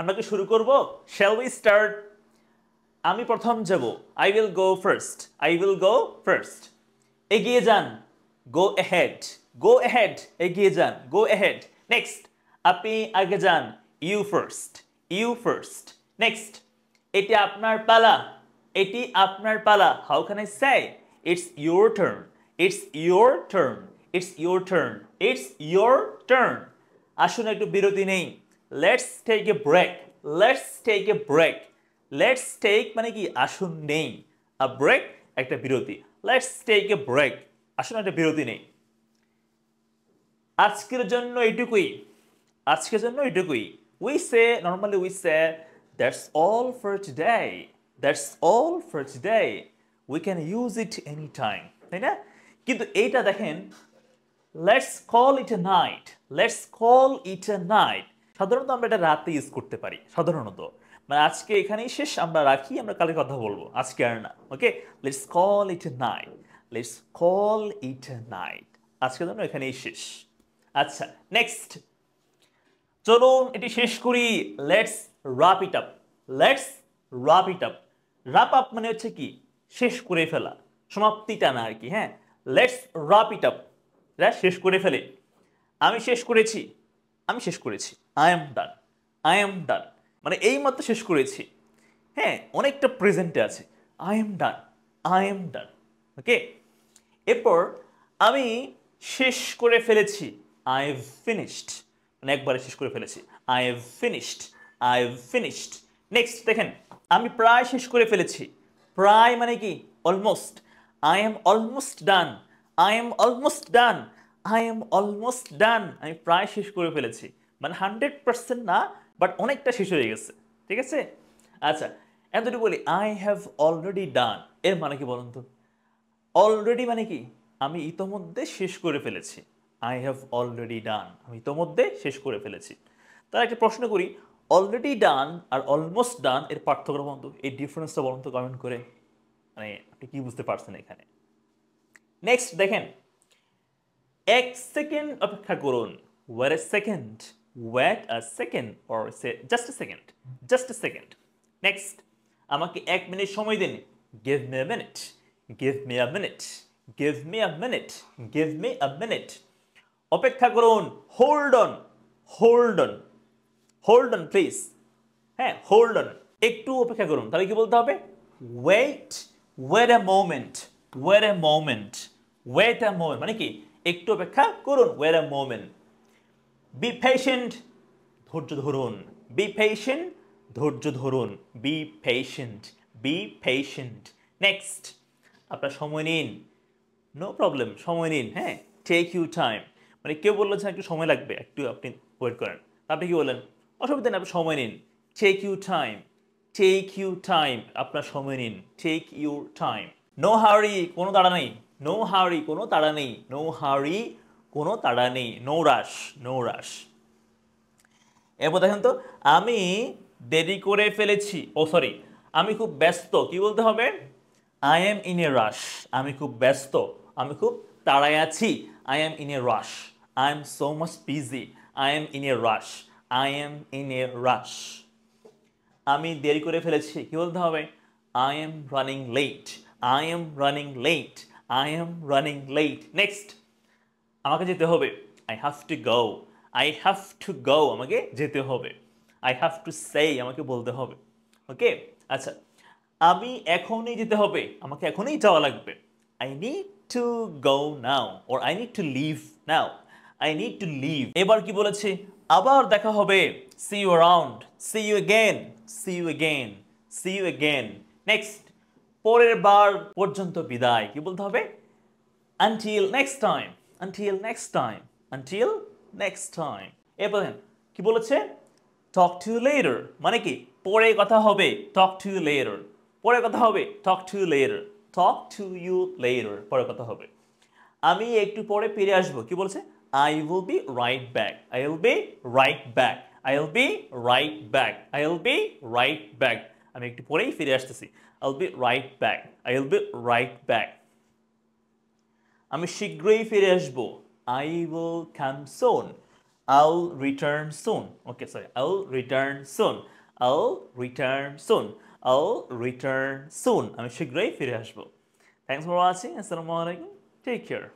আমরা কি শুরু করব? Shall we start? আমি প্রথম যাব। I will go first. I will go first. এগিয়ে যান। Go ahead. Go ahead. এগিয়ে যান। Go ahead. Next. আপনি আগে যান। You first. You first. Next. এটি আপনার পালা। এটি আপনার পালা। How can I say? It's your turn. It's your turn. It's your turn. It's your turn. আসুন একটু বিরতি নেই। Let's take a break. Let's take a break. Let's take মানে কি আসুন নেই। A break একটা বিরতি। Let's take a break. আসুন একটা বিরতি নেই। আজকের জন্য এইটুকুই। আজকের জন্য এইটুকুই। Normally we say that's all for today. That's all for today. We can use it anytime. তাই না? কিন্তু এইটা দেখেন let's call it a night. Let's call it a night. সাধারণত আমরা এটা রাতে ইউজ করতে পারি সাধারণত। মানে আজকে এখানেই শেষ, আমরা রাখি, আমরা কালকে কথা বলবো, আজকে আর না। Okay, let's call it a night. Let's call it a night. আজকের জন্য এখানেই শেষ। আচ্ছা, নেক্সট চলুন এটি শেষ করি। Let's wrap it up. Let's wrap it up. Wrap up মানে হচ্ছে কি শেষ করে ফেলা, সমাপ্তি টানা আর কি। হ্যাঁ, লেটস রাপ ইট আপ, শেষ করে ফেলে। আমি শেষ করেছি। আমি শেষ করেছি। I am done. I am done মানে এই মাত্র শেষ করেছি। হ্যাঁ, অনেকটা প্রেজেন্টে আছে। I am done. I am done. Okay, এরপর আমি শেষ করে ফেলেছি। আই হ্যাভ ফিনিশড মানে একবারে শেষ করে ফেলেছি। I have finished. I have finished. Next দেখেন, আমি প্রায় শেষ করে ফেলেছি। প্রায় মানে কি almost. I am almost done. I M almost done. I M almost done. আমি প্রায় শেষ করে ফেলেছি মানে 100% না, বাট অনেকটা শেষ হয়ে গেছে। ঠিক আছে? আচ্ছা, এখন যদি বলি আই হ্যাভ অলরেডি ডান, এর মানে কি বলুন তো? অলরেডি মানে কি আমি ইতোমধ্যে শেষ করে ফেলেছি। আই হ্যাভ অলরেডি ডান, আমি ইতোমধ্যে শেষ করে ফেলেছি। তাহলে একটা প্রশ্ন করি, অলরেডি ডান আর অলমোস্ট ডান এর পার্থক্য বলুন তো, এই ডিফারেন্সটা বলুন তো কমেন্ট করে। মানে আপনি কি বুঝতে পারছেন এখানে? নেক্সট দেখেন, এক সেকেন্ড অপেক্ষা করুন। Wait a second. Wait a second or say just a second. Just a second. Next, আমাকে 1 মিনিট সময় দিন। Give me a minute. Give me a minute. Give me a minute. Give me a minute. অপেক্ষা করুন। Hold on. Hold on. Hold on please. হ্যাঁ, hold on, একটু অপেক্ষা করুন। তাহলে কি বলতে হবে? Wait. Wait a moment. Wait a moment. Wait a moment মানে কি একটু অপেক্ষা করুন। Wait a moment. Be patient, ধৈর্য ধরুন। বি পেশেন্ট, ধৈর্য ধরুন। Be patient. Be patient. Next, আপনার সময় নিন। নো প্রবলেম, সময় নিন। হ্যাঁ, টেক ইউ টাইম মানে কেউ বললো যে একটু সময় লাগবে, একটু আপনি ওয়েট করেন, আপনি কি বলেন? অসুবিধা নেই, আপনি সময় নিন। Take you time. Take you time, আপনার সময় নিন। Take your time. নো হারি, কোনো তাড়া নেই। নো হারি, কোনো তাড়া নেই। নো হারি, কোনো তাড়া নেই। নো রাশ। নো রাশ। এরপর দেখেন তো, আমি দেরি করে ফেলেছি। ও সরি, আমি খুব ব্যস্ত। কি বলতে হবে? I am in a rush. আমি খুব ব্যস্ত, আমি খুব তাড়ায় আছি। I am in a rush. I am so much busy. I am in a rush. I am in a rush. আমি দেরি করে ফেলেছি। কি বলতে হবে? I am running late. I am running late. I am running late. Next, আমাকে যেতে হবে। I have to go. I have to go, আমাকে যেতে হবে। আই হ্যাভ টু সে, আমাকে বলতে হবে। ওকে, আচ্ছা, আমি এখনই যেতে হবে, আমাকে এখনই যাওয়া লাগবে। I need to go now or I need to leave now. I need to leave. এবার কি বলেছে? আবার দেখা হবে। See you around. See you again. See you again. See you again. Next, পরের বার পর্যন্ত বিদায়। কি বলতে হবে? until next time. until next time. until next time. এরপর কি বলেছে? talk to you later মানে কি পরে কথা হবে। talk to you later, পরে কথা হবে। talk to you later. talk to you later, পরে কথা হবে। আমি একটু পরে ফিরে আসব। কি বলছে? I will be right back. I will be right back. I will be right back. I will be right back. আমি একটু পরেই ফিরে আসতেছি। I will be right back. I will be right back. আমি শীঘ্রই ফিরে আসব। I will come soon. I'll return soon. Okay, sorry. I'll return soon. I'll return soon. I'll return soon. আমি শীঘ্রই ফিরে আসবো। Thanks for watching. Assalamu alaikum. Take care.